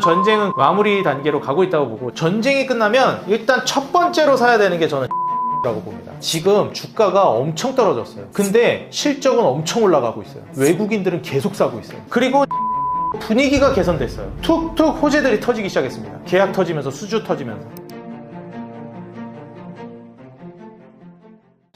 전쟁은 마무리 단계로 가고 있다고 보고, 전쟁이 끝나면 일단 첫 번째로 사야 되는 게 저는 라고 봅니다. 지금 주가가 엄청 떨어졌어요. 근데 실적은 엄청 올라가고 있어요. 외국인들은 계속 사고 있어요. 그리고 분위기가 개선됐어요. 툭툭 호재들이 터지기 시작했습니다. 계약 터지면서, 수주 터지면서.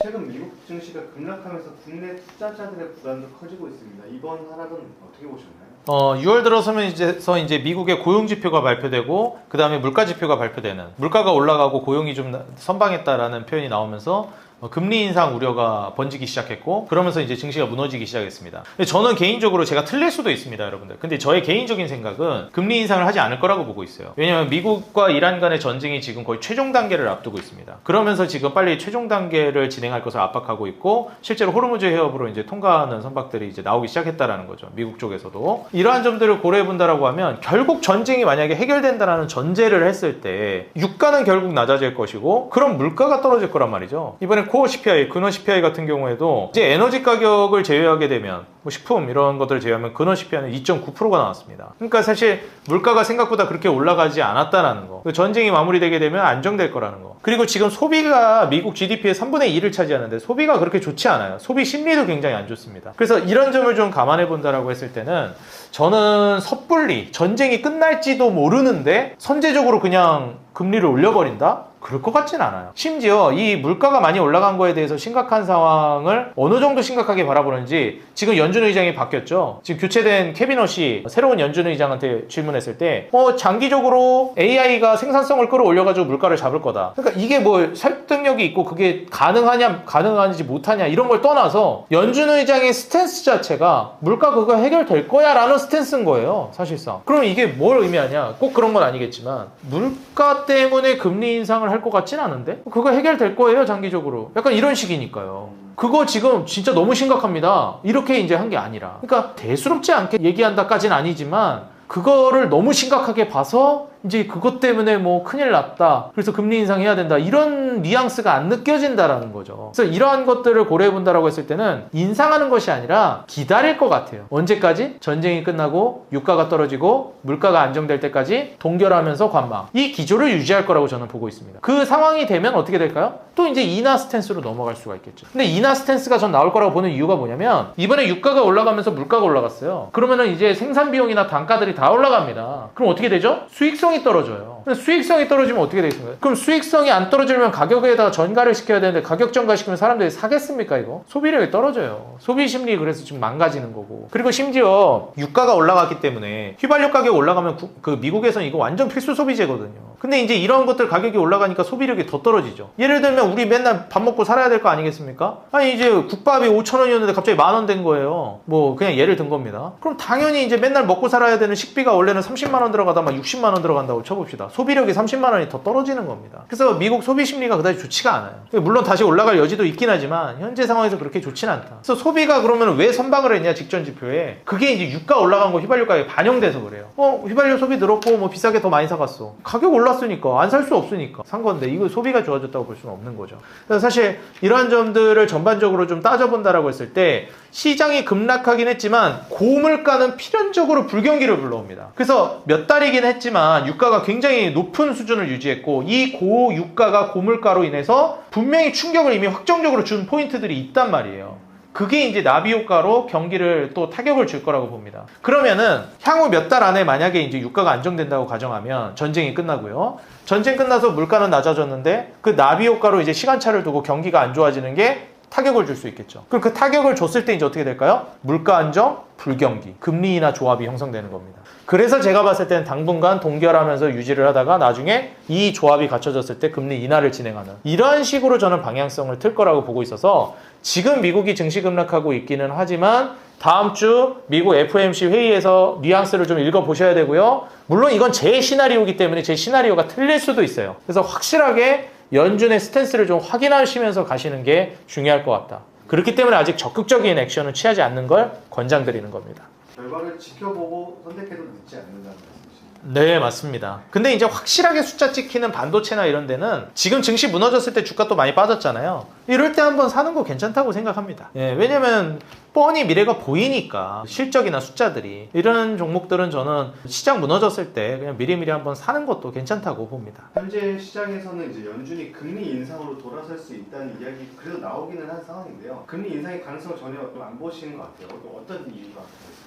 최근 미국 증시가 급락하면서 국내 투자자들의 불안도 커지고 있습니다. 이번 하락은 어떻게 보셨나요? 6월 들어서면 이제 미국의 고용 지표가 발표되고, 그 다음에 물가 지표가 발표되는, 물가가 올라가고 고용이 좀 선방했다라는 표현이 나오면서 금리 인상 우려가 번지기 시작했고, 그러면서 이제 증시가 무너지기 시작했습니다. 근데 저는 개인적으로, 제가 틀릴 수도 있습니다, 여러분들. 근데 저의 개인적인 생각은 금리 인상을 하지 않을 거라고 보고 있어요. 왜냐면 미국과 이란 간의 전쟁이 지금 거의 최종 단계를 앞두고 있습니다. 그러면서 지금 빨리 최종 단계를 진행할 것을 압박하고 있고, 실제로 호르무즈 해협으로 이제 통과하는 선박들이 이제 나오기 시작했다라는 거죠. 미국 쪽에서도. 이러한 점들을 고려해 본다라고 하면, 결국 전쟁이 만약에 해결된다라는 전제를 했을 때 유가는 결국 낮아질 것이고, 그럼 물가가 떨어질 거란 말이죠. 이번에 코어 CPI, 근원 CPI 같은 경우에도 이제 에너지 가격을 제외하게 되면, 뭐 식품 이런 것들을 제외하면 근원 CPI는 2.9%가 나왔습니다. 그러니까 사실 물가가 생각보다 그렇게 올라가지 않았다라는 거. 전쟁이 마무리되게 되면 안정될 거라는 거. 그리고 지금 소비가 미국 GDP의 3분의 2를 차지하는데 소비가 그렇게 좋지 않아요. 소비 심리도 굉장히 안 좋습니다. 그래서 이런 점을 좀 감안해 본다라고 했을 때는, 저는 섣불리 전쟁이 끝날지도 모르는데 선제적으로 그냥 금리를 올려버린다? 그럴 것 같진 않아요. 심지어 이 물가가 많이 올라간 거에 대해서 심각한 상황을 어느 정도 심각하게 바라보는지, 지금 연준 의장이 바뀌었죠. 지금 교체된 캐비넛이 새로운 연준 의장한테 질문했을 때 장기적으로 AI가 생산성을 끌어올려가지고 물가를 잡을 거다. 그러니까 이게 뭐 설득력이 있고 그게 가능한지 못하냐 이런 걸 떠나서 연준 의장의 스탠스 자체가 물가 그거 해결될 거야 라는 스탠스인 거예요, 사실상. 그럼 이게 뭘 의미하냐? 꼭 그런 건 아니겠지만, 물가 때문에 금리 인상을 할 것 같진 않은데? 그거 해결될 거예요, 장기적으로. 약간 이런 식이니까요. 그거 지금 진짜 너무 심각합니다. 이렇게 이제 한 게 아니라. 그러니까 대수롭지 않게 얘기한다까지는 아니지만, 그거를 너무 심각하게 봐서 이제 그것 때문에 뭐 큰일 났다, 그래서 금리 인상해야 된다, 이런 뉘앙스가 안 느껴진다라는 거죠. 그래서 이러한 것들을 고려해 본다라고 했을 때는 인상하는 것이 아니라 기다릴 것 같아요. 언제까지? 전쟁이 끝나고 유가가 떨어지고 물가가 안정될 때까지 동결하면서 관망, 이 기조를 유지할 거라고 저는 보고 있습니다. 그 상황이 되면 어떻게 될까요? 또 이제 인하 스탠스로 넘어갈 수가 있겠죠. 근데 인하 스탠스가 전 나올 거라고 보는 이유가 뭐냐면, 이번에 유가가 올라가면서 물가가 올라갔어요. 그러면은 이제 생산 비용이나 단가들이 다 올라갑니다. 그럼 어떻게 되죠? 수익성이 떨어져요. 수익성이 떨어지면 어떻게 되겠습니까? 그럼 수익성이 안 떨어지면 가격에다가 전가를 시켜야 되는데, 가격 전가시키면 사람들이 사겠습니까? 이거 소비력이 떨어져요. 소비 심리, 그래서 지금 망가지는 거고. 그리고 심지어 유가가 올라갔기 때문에 휘발유 가격 올라가면 미국에서는 이거 완전 필수 소비재거든요. 근데 이제 이런 것들 가격이 올라가니까 소비력이 더 떨어지죠. 예를 들면 우리 맨날 밥 먹고 살아야 될 거 아니겠습니까? 아니 이제 국밥이 5,000원이었는데 갑자기 10,000원 된 거예요. 뭐 그냥 예를 든 겁니다. 그럼 당연히 이제 맨날 먹고 살아야 되는 식비가 원래는 30만 원 들어가다 막 60만 원 들어간다고 쳐봅시다. 소비력이 30만 원이 더 떨어지는 겁니다. 그래서 미국 소비 심리가 그다지 좋지가 않아요. 물론 다시 올라갈 여지도 있긴 하지만 현재 상황에서 그렇게 좋진 않다. 그래서 소비가 그러면 왜 선방을 했냐, 직전 지표에. 그게 이제 유가 올라간 거 휘발유 가격에 반영돼서 그래요. 휘발유 소비 늘었고 뭐 비싸게 더 많이 사갔어. 가격 올랐으니까, 안 살 수 없으니까 산 건데, 이거 소비가 좋아졌다고 볼 수는 없는 거죠. 그래서 사실 이러한 점들을 전반적으로 좀 따져본다라고 했을 때, 시장이 급락하긴 했지만 고물가는 필연적으로 불경기를 불러옵니다. 그래서 몇 달이긴 했지만 유가가 굉장히 높은 수준을 유지했고, 이 고유가가 고물가로 인해서 분명히 충격을 이미 확정적으로 준 포인트들이 있단 말이에요. 그게 이제 나비 효과로 경기를 또 타격을 줄 거라고 봅니다. 그러면은 향후 몇 달 안에 만약에 이제 유가가 안정된다고 가정하면, 전쟁이 끝나고요. 전쟁 끝나서 물가는 낮아졌는데 그 나비 효과로 이제 시간차를 두고 경기가 안 좋아지는 게 타격을 줄 수 있겠죠. 그럼 그 타격을 줬을 때 이제 어떻게 될까요? 물가 안정, 불경기, 금리 인하 조합이 형성되는 겁니다. 그래서 제가 봤을 때는 당분간 동결하면서 유지를 하다가 나중에 이 조합이 갖춰졌을 때 금리 인하를 진행하는, 이런 식으로 저는 방향성을 틀 거라고 보고 있어서, 지금 미국이 증시 급락하고 있기는 하지만 다음 주 미국 FOMC 회의에서 뉘앙스를 좀 읽어보셔야 되고요. 물론 이건 제 시나리오이기 때문에 제 시나리오가 틀릴 수도 있어요. 그래서 확실하게 연준의 스탠스를 좀 확인하시면서 가시는 게 중요할 것 같다. 그렇기 때문에 아직 적극적인 액션은 취하지 않는 걸 권장드리는 겁니다. 결과를 지켜보고 선택해도 늦지 않는다는 말씀이십니다. 네, 맞습니다. 근데 이제 확실하게 숫자 찍히는 반도체나 이런 데는 지금 증시 무너졌을 때 주가 또 많이 빠졌잖아요. 이럴 때 한번 사는 거 괜찮다고 생각합니다. 예, 왜냐면 뻔히 미래가 보이니까 실적이나 숫자들이 이런 종목들은 저는 시장 무너졌을 때 그냥 미리미리 한번 사는 것도 괜찮다고 봅니다. 현재 시장에서는 이제 연준이 금리 인상으로 돌아설 수 있다는 이야기 그래도 나오기는 한 상황인데요. 금리 인상의 가능성 전혀 안 보시는 것 같아요. 어떤 이유가 있을까요?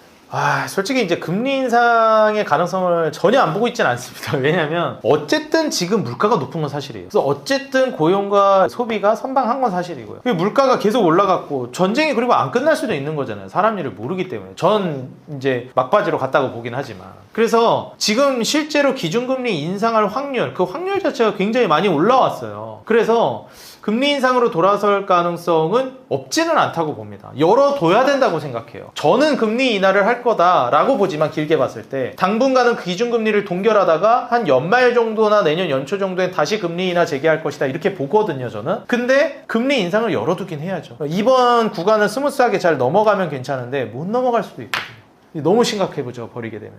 솔직히 이제 금리 인상의 가능성을 전혀 안 보고 있지는 않습니다. 왜냐면 어쨌든 지금 물가가 높은 건 사실이에요. 그래서 어쨌든 고용과 소비가 선방한 건 사실이고요. 물가가 계속 올라갔고 전쟁이 그리고 안 끝날 수도 있는 거잖아요. 사람 일을 모르기 때문에. 전 이제 막바지로 갔다고 보긴 하지만. 그래서 지금 실제로 기준금리 인상할 확률, 그 확률 자체가 굉장히 많이 올라왔어요. 그래서 금리 인상으로 돌아설 가능성은 없지는 않다고 봅니다. 열어둬야 된다고 생각해요. 저는 금리 인하를 할 거다라고 보지만 길게 봤을 때 당분간은 기준금리를 동결하다가 한 연말 정도나 내년 연초 정도엔 다시 금리 인하 재개할 것이다 이렇게 보거든요, 저는. 근데 금리 인상을 열어두긴 해야죠. 이번 구간을 스무스하게 잘 넘어가면 괜찮은데 못 넘어갈 수도 있거든요. 너무 심각해보죠, 버리게 되면.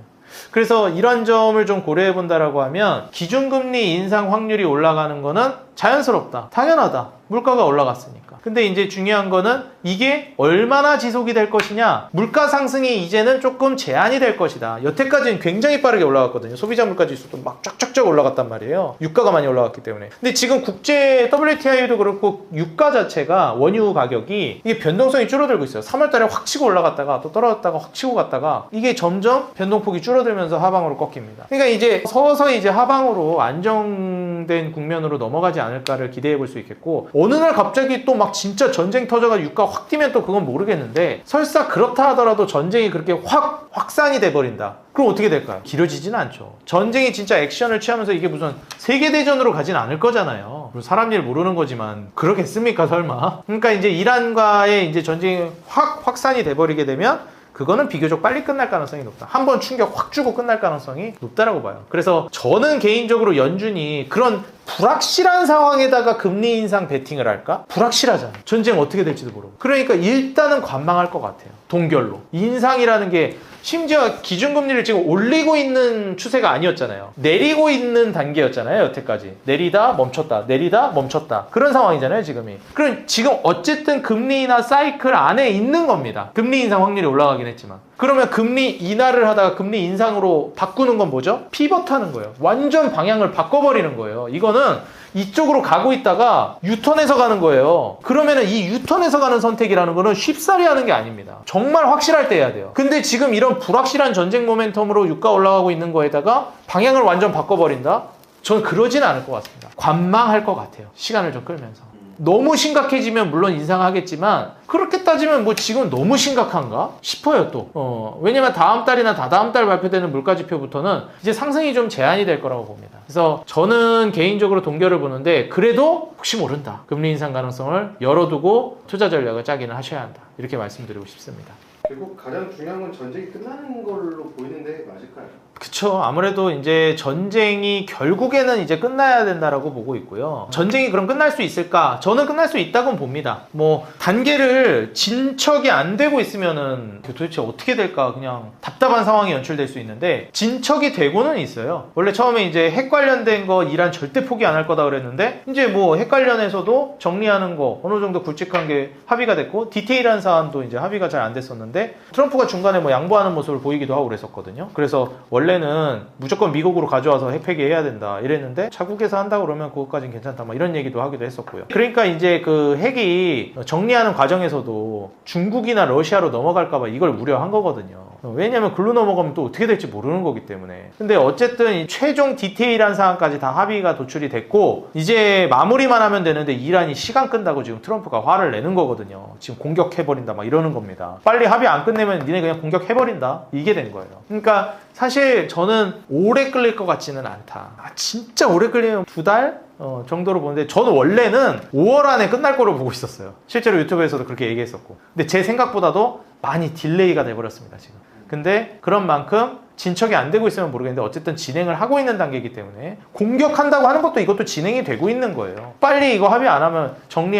그래서 이런 점을 좀 고려해 본다라고 하면 기준금리 인상 확률이 올라가는 거는 자연스럽다, 당연하다, 물가가 올라갔으니까. 근데 이제 중요한 거는 이게 얼마나 지속이 될 것이냐. 물가 상승이 이제는 조금 제한이 될 것이다. 여태까지는 굉장히 빠르게 올라갔거든요. 소비자 물가 지수도 막 쫙쫙쫙 올라갔단 말이에요. 유가가 많이 올라갔기 때문에. 근데 지금 국제 WTI도 그렇고 유가 자체가 원유 가격이 이게 변동성이 줄어들고 있어요. 3월 달에 확 치고 올라갔다가 또 떨어졌다가 확 치고 갔다가 이게 점점 변동폭이 줄어들면서 하방으로 꺾입니다. 그러니까 이제 서서히 이제 하방으로 안정된 국면으로 넘어가지 않을까를 기대해 볼 수 있겠고, 어느 날 갑자기 또 막 진짜 전쟁 터져가 유가 확 뛰면 또 그건 모르겠는데, 설사 그렇다 하더라도 전쟁이 그렇게 확산이 돼버린다. 그럼 어떻게 될까요? 길어지지는 않죠. 전쟁이 진짜 액션을 취하면서 이게 무슨 세계대전으로 가진 않을 거잖아요. 사람 일 모르는 거지만 그러겠습니까, 설마? 그러니까 이제 이란과의 이제 전쟁이 확산이 돼버리게 되면 그거는 비교적 빨리 끝날 가능성이 높다. 한번 충격 확 주고 끝날 가능성이 높다라고 봐요. 그래서 저는 개인적으로 연준이 그런 불확실한 상황에다가 금리 인상 베팅을 할까? 불확실하잖아요. 전쟁 어떻게 될지도 모르고. 그러니까 일단은 관망할 것 같아요. 동결로. 인상이라는 게 심지어 기준금리를 지금 올리고 있는 추세가 아니었잖아요. 내리고 있는 단계였잖아요, 여태까지. 내리다 멈췄다, 내리다 멈췄다. 그런 상황이잖아요, 지금이. 그럼 지금 어쨌든 금리 인하 사이클 안에 있는 겁니다. 금리 인상 확률이 올라가긴 했지만. 그러면 금리 인하를 하다가 금리 인상으로 바꾸는 건 뭐죠? 피벗하는 거예요. 완전 방향을 바꿔버리는 거예요. 이거는 이쪽으로 가고 있다가 유턴해서 가는 거예요. 그러면은 이 유턴해서 가는 선택이라는 거는 쉽사리 하는 게 아닙니다. 정말 확실할 때 해야 돼요. 근데 지금 이런 불확실한 전쟁 모멘텀으로 유가 올라가고 있는 거에다가 방향을 완전 바꿔버린다? 저는 그러지는 않을 것 같습니다. 관망할 것 같아요. 시간을 좀 끌면서. 너무 심각해지면 물론 인상하겠지만 그렇게 따지면 뭐 지금 너무 심각한가 싶어요 또. 왜냐면 다음 달이나 다다음 달 발표되는 물가지표부터는 이제 상승이 좀 제한이 될 거라고 봅니다. 그래서 저는 개인적으로 동결을 보는데, 그래도 혹시 모른다, 금리 인상 가능성을 열어두고 투자 전략을 짜기는 하셔야 한다, 이렇게 말씀드리고 싶습니다. 결국 가장 중요한 건 전쟁이 끝나는 걸로 보이는데 맞을까요? 그쵸. 아무래도 이제 전쟁이 결국에는 이제 끝나야 된다라고 보고 있고요. 전쟁이 그럼 끝날 수 있을까? 저는 끝날 수 있다고는 봅니다. 뭐 단계를 진척이 안 되고 있으면은 도대체 어떻게 될까 그냥 답답한 상황이 연출될 수 있는데, 진척이 되고는 있어요. 원래 처음에 이제 핵 관련된 거 이란 절대 포기 안 할 거다 그랬는데, 이제 뭐 핵 관련해서도 정리하는 거 어느 정도 굵직한 게 합의가 됐고, 디테일한 사안도 이제 합의가 잘 안 됐었는데 트럼프가 중간에 뭐 양보하는 모습을 보이기도 하고 그랬었거든요. 그래서 원래는 무조건 미국으로 가져와서 핵 폐기해야 된다 이랬는데, 자국에서 한다 그러면 그것까진 괜찮다 뭐 이런 얘기도 하기도 했었고요. 그러니까 이제 그 핵이 정리하는 과정에서도 중국이나 러시아로 넘어갈까봐 이걸 우려한 거거든요. 왜냐면 글로 넘어가면 또 어떻게 될지 모르는 거기 때문에. 근데 어쨌든 이 최종 디테일한 사항까지 다 합의가 도출이 됐고, 이제 마무리만 하면 되는데 이란이 시간 끈다고 지금 트럼프가 화를 내는 거거든요. 지금 공격해버린다 막 이러는 겁니다. 빨리 합의 안 끝내면 니네 그냥 공격해버린다, 이게 된 거예요. 그러니까 사실 저는 오래 끌릴 것 같지는 않다. 진짜 오래 끌리면 2달? 정도로 보는데, 저는 원래는 5월 안에 끝날 거로 보고 있었어요. 실제로 유튜브에서도 그렇게 얘기했었고. 근데 제 생각보다도 많이 딜레이가 돼버렸습니다, 지금. 근데 그런 만큼 진척이 안 되고 있으면 모르겠는데 어쨌든 진행을 하고 있는 단계이기 때문에 공격한다고 하는 것도 이것도 진행이 되고 있는 거예요. 빨리 이거 합의 안 하면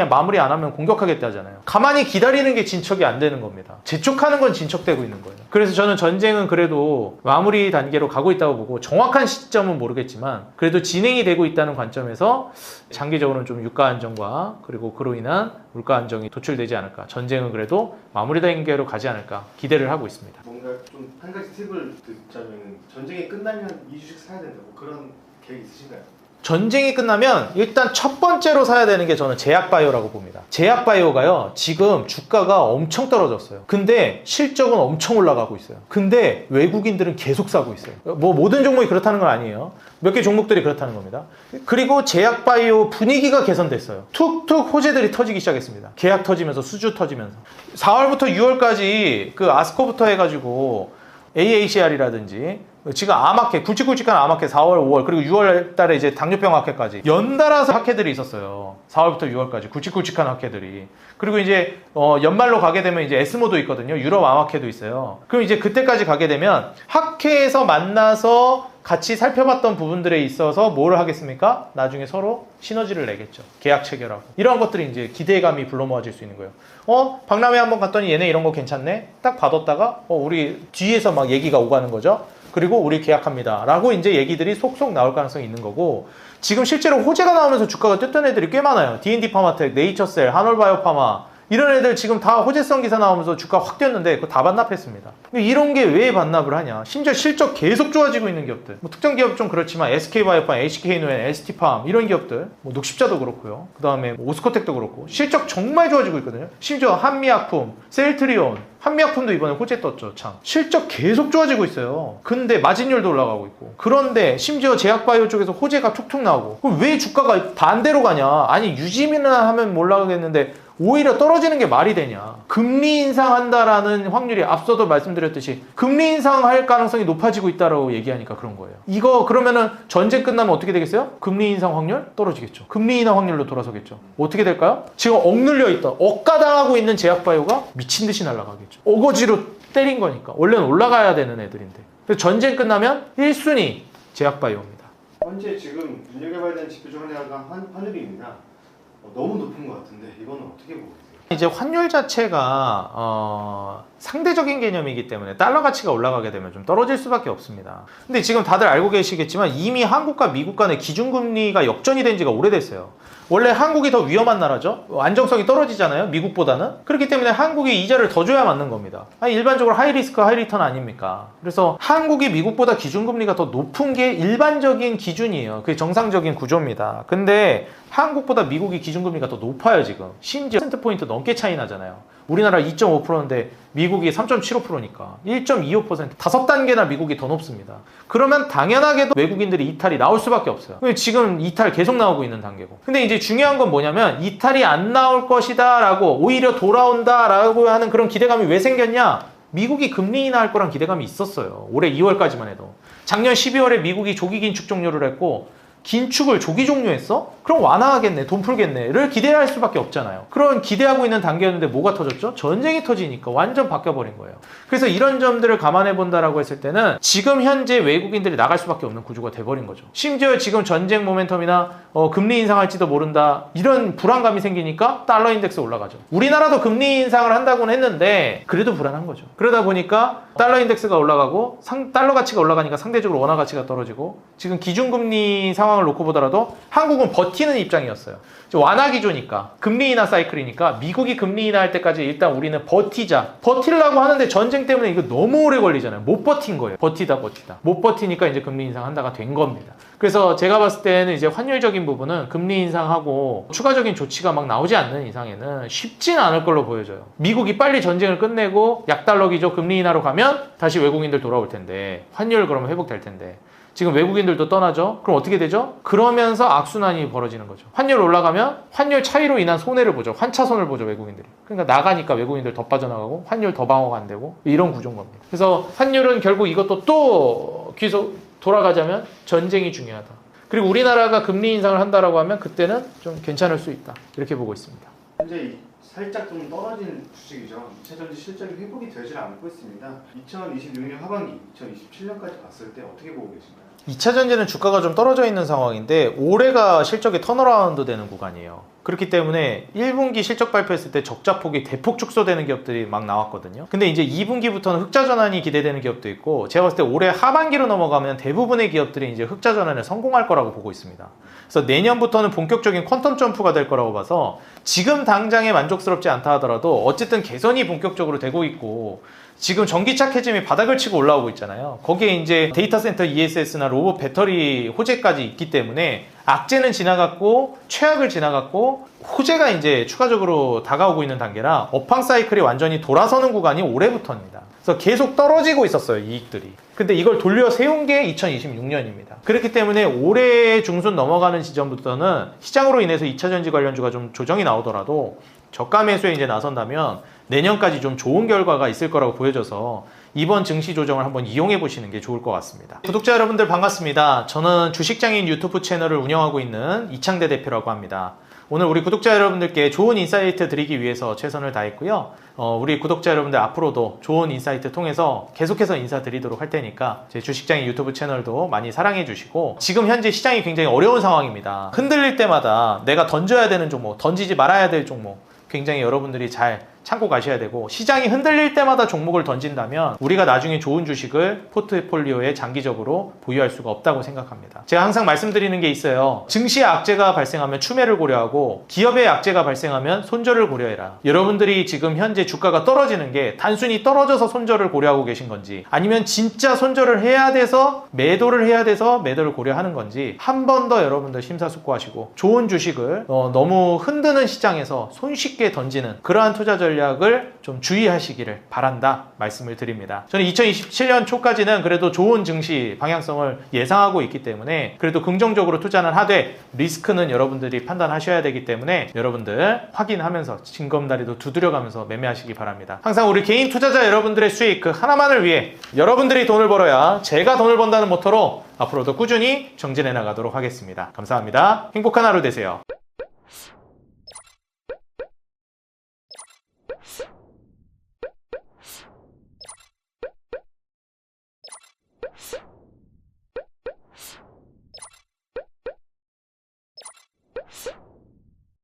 마무리 안 하면 공격하겠다잖아요. 가만히 기다리는 게 진척이 안 되는 겁니다. 재촉하는 건 진척되고 있는 거예요. 그래서 저는 전쟁은 그래도 마무리 단계로 가고 있다고 보고 정확한 시점은 모르겠지만 그래도 진행이 되고 있다는 관점에서 장기적으로는 좀 유가 안정과 그리고 그로 인한 물가 안정이 도출되지 않을까. 전쟁은 그래도 마무리 단계로 가지 않을까 기대를 하고 있습니다. 뭔가 좀 한 가지 팁을 듣자면 전쟁이 끝나면 이 주식 사야 된다. 뭐 그런 계획 있으신가요? 전쟁이 끝나면 일단 첫 번째로 사야 되는 게 저는 제약바이오라고 봅니다. 제약바이오가요, 지금 주가가 엄청 떨어졌어요. 근데 실적은 엄청 올라가고 있어요. 근데 외국인들은 계속 사고 있어요. 뭐 모든 종목이 그렇다는 건 아니에요. 몇 개 종목들이 그렇다는 겁니다. 그리고 제약바이오 분위기가 개선됐어요. 툭툭 호재들이 터지기 시작했습니다. 계약 터지면서 수주 터지면서 4월부터 6월까지 그 아스코부터 해가지고 AACR이라든지 지금 암학회, 굵직굵직한 암학회 4월, 5월 그리고 6월 달에 이제 당뇨병 학회까지 연달아서 학회들이 있었어요. 4월부터 6월까지 굵직굵직한 학회들이. 그리고 이제 연말로 가게 되면 이제 에스모도 있거든요. 유럽 암학회도 있어요. 그럼 이제 그때까지 가게 되면 학회에서 만나서 같이 살펴봤던 부분들에 있어서 뭘 하겠습니까? 나중에 서로 시너지를 내겠죠. 계약 체결하고. 이런 것들이 이제 기대감이 불러 모아질 수 있는 거예요. 박람회 한번 갔더니 얘네 이런 거 괜찮네? 딱 받았다가 우리 뒤에서 막 얘기가 오가는 거죠. 그리고 우리 계약합니다. 라고 이제 얘기들이 속속 나올 가능성이 있는 거고 지금 실제로 호재가 나오면서 주가가 뛰던 애들이 꽤 많아요. D&D 파마텍, 네이처셀, 한올바이오파마 이런 애들 지금 다 호재성 기사 나오면서 주가 확 뛰었는데 그거 다 반납했습니다. 이런 게 왜 반납을 하냐? 심지어 실적 계속 좋아지고 있는 기업들. 뭐 특정 기업 좀 그렇지만 SK바이오팜, HK노엔, ST팜 이런 기업들, 뭐 녹십자도 그렇고요. 그 다음에 오스코텍도 그렇고 실적 정말 좋아지고 있거든요. 심지어 한미약품, 셀트리온, 한미약품도 이번에 호재 떴죠. 참 실적 계속 좋아지고 있어요. 근데 마진율도 올라가고 있고 그런데 심지어 제약바이오 쪽에서 호재가 툭툭 나오고 그럼 왜 주가가 반대로 가냐? 아니 유지미나 하면 몰라가겠는데 오히려 떨어지는 게 말이 되냐. 금리 인상한다라는 확률이 앞서도 말씀드렸듯이 금리 인상할 가능성이 높아지고 있다고 얘기하니까 그런 거예요. 이거 그러면은 전쟁 끝나면 어떻게 되겠어요? 금리 인상 확률 떨어지겠죠. 금리 인하 확률로 돌아서겠죠. 어떻게 될까요? 지금 억눌려 있다, 억가당하고 있는 제약바이오가 미친 듯이 날아가겠죠. 어거지로 때린 거니까. 원래는 올라가야 되는 애들인데. 그래서 전쟁 끝나면 1순위 제약바이오입니다. 현재 지금 눈여겨봐야 되는 지표 중 하나가 환율입니다. 너무 높은 것 같은데 이거는 어떻게 보고 있어요? 이제 환율 자체가 상대적인 개념이기 때문에 달러 가치가 올라가게 되면 좀 떨어질 수밖에 없습니다. 근데 지금 다들 알고 계시겠지만 이미 한국과 미국 간의 기준금리가 역전이 된 지가 오래됐어요. 원래 한국이 더 위험한 나라죠. 안정성이 떨어지잖아요, 미국보다는. 그렇기 때문에 한국이 이자를 더 줘야 맞는 겁니다. 아니, 일반적으로 하이리스크 하이리턴 아닙니까? 그래서 한국이 미국보다 기준금리가 더 높은 게 일반적인 기준이에요. 그게 정상적인 구조입니다. 근데 한국보다 미국이 기준금리가 더 높아요. 지금 심지어 1%포인트 넘게 차이 나잖아요. 우리나라 2.5%인데 미국이 3.75%니까 1.25% 5단계나 미국이 더 높습니다. 그러면 당연하게도 외국인들이 이탈이 나올 수밖에 없어요. 지금 이탈 계속 나오고 있는 단계고. 근데 이제 중요한 건 뭐냐면 이탈이 안 나올 것이다 라고 오히려 돌아온다 라고 하는 그런 기대감이 왜 생겼냐? 미국이 금리 인하할 거란 기대감이 있었어요. 올해 2월까지만 해도. 작년 12월에 미국이 조기 긴축 종료를 했고 긴축을 조기 종료했어? 그럼 완화하겠네, 돈 풀겠네를 기대할 수밖에 없잖아요. 그런 기대하고 있는 단계였는데 뭐가 터졌죠? 전쟁이 터지니까 완전 바뀌어버린 거예요. 그래서 이런 점들을 감안해 본다라고 했을 때는 지금 현재 외국인들이 나갈 수밖에 없는 구조가 돼버린 거죠. 심지어 지금 전쟁 모멘텀이나 금리 인상할지도 모른다 이런 불안감이 생기니까 달러 인덱스 올라가죠. 우리나라도 금리 인상을 한다고는 했는데 그래도 불안한 거죠. 그러다 보니까 달러 인덱스가 올라가고 달러 가치가 올라가니까 상대적으로 원화 가치가 떨어지고 지금 기준금리 상황을 놓고 보더라도 한국은 버티는 입장이었어요. 완화 기조니까 금리 인하 사이클이니까 미국이 금리 인하할 때까지 일단 우리는 버티려고 하는데 전쟁 때문에 이거 너무 오래 걸리잖아요. 못 버틴 거예요. 버티다 못 버티니까 이제 금리 인상한다가 된 겁니다. 그래서 제가 봤을 때는 이제 환율적인 부분은 금리 인상하고 추가적인 조치가 막 나오지 않는 이상에는 쉽지는 않을 걸로 보여져요. 미국이 빨리 전쟁을 끝내고 약달러 기조 금리 인하로 가면 다시 외국인들 돌아올 텐데 환율 그러면 회복될 텐데 지금 외국인들도 떠나죠. 그럼 어떻게 되죠? 그러면서 악순환이 벌어지는 거죠. 환율 올라가면 환율 차이로 인한 손해를 보죠. 환차손을 보죠, 외국인들이. 그러니까 나가니까 외국인들 더 빠져나가고 환율 더 방어가 안 되고 이런 구조인 겁니다. 그래서 환율은 결국 이것도 또 돌아가자면 전쟁이 중요하다. 그리고 우리나라가 금리 인상을 한다라고 하면 그때는 좀 괜찮을 수 있다. 이렇게 보고 있습니다. 현재 살짝 좀 떨어진 주식이죠. 2차전지 실적이 회복이 되질 않고 있습니다. 2026년 하반기, 2027년까지 봤을 때 어떻게 보고 계신가요? 2차전지는 주가가 좀 떨어져 있는 상황인데 올해가 실적이 턴어라운드 되는 구간이에요. 그렇기 때문에 1분기 실적 발표했을 때 적자폭이 대폭 축소되는 기업들이 막 나왔거든요. 근데 이제 2분기부터는 흑자 전환이 기대되는 기업도 있고, 제가 봤을 때 올해 하반기로 넘어가면 대부분의 기업들이 이제 흑자 전환에 성공할 거라고 보고 있습니다. 그래서 내년부터는 본격적인 퀀텀 점프가 될 거라고 봐서 지금 당장에 만족스럽지 않다 하더라도 어쨌든 개선이 본격적으로 되고 있고, 지금 전기차 캐즘이 바닥을 치고 올라오고 있잖아요. 거기에 이제 데이터 센터 ESS나 로봇 배터리 호재까지 있기 때문에 악재는 지나갔고 최악을 지나갔고 호재가 이제 추가적으로 다가오고 있는 단계라 업황 사이클이 완전히 돌아서는 구간이 올해부터입니다. 그래서 계속 떨어지고 있었어요, 이익들이. 근데 이걸 돌려 세운 게 2026년입니다. 그렇기 때문에 올해 중순 넘어가는 시점부터는 시장으로 인해서 2차전지 관련주가 좀 조정이 나오더라도 저가 매수에 이제 나선다면 내년까지 좀 좋은 결과가 있을 거라고 보여져서 이번 증시 조정을 한번 이용해 보시는 게 좋을 것 같습니다. 구독자 여러분들 반갑습니다. 저는 주식장인 유튜브 채널을 운영하고 있는 이창대 대표라고 합니다. 오늘 우리 구독자 여러분들께 좋은 인사이트 드리기 위해서 최선을 다했고요. 우리 구독자 여러분들 앞으로도 좋은 인사이트 통해서 계속해서 인사드리도록 할 테니까 제 주식장인 유튜브 채널도 많이 사랑해 주시고, 지금 현재 시장이 굉장히 어려운 상황입니다. 흔들릴 때마다 내가 던져야 되는 종목, 던지지 말아야 될 종목 굉장히 여러분들이 잘 참고 가셔야 되고, 시장이 흔들릴 때마다 종목을 던진다면 우리가 나중에 좋은 주식을 포트폴리오에 장기적으로 보유할 수가 없다고 생각합니다. 제가 항상 말씀드리는 게 있어요. 증시의 악재가 발생하면 추매를 고려하고 기업의 악재가 발생하면 손절을 고려해라. 여러분들이 지금 현재 주가가 떨어지는 게 단순히 떨어져서 손절을 고려하고 계신 건지, 아니면 진짜 손절을 해야 돼서 매도를 해야 돼서 매도를 고려하는 건지 한 번 더 여러분들 심사숙고하시고 좋은 주식을 너무 흔드는 시장에서 손쉽게 던지는 그러한 투자 전략을 좀 주의하시기를 바란다 말씀을 드립니다. 저는 2027년 초까지는 그래도 좋은 증시 방향성을 예상하고 있기 때문에 그래도 긍정적으로 투자는 하되 리스크는 여러분들이 판단하셔야 되기 때문에 여러분들 확인하면서 징검다리도 두드려가면서 매매하시기 바랍니다. 항상 우리 개인 투자자 여러분들의 수익 그 하나만을 위해 여러분들이 돈을 벌어야 제가 돈을 번다는 모토로 앞으로도 꾸준히 정진해 나가도록 하겠습니다. 감사합니다. 행복한 하루 되세요.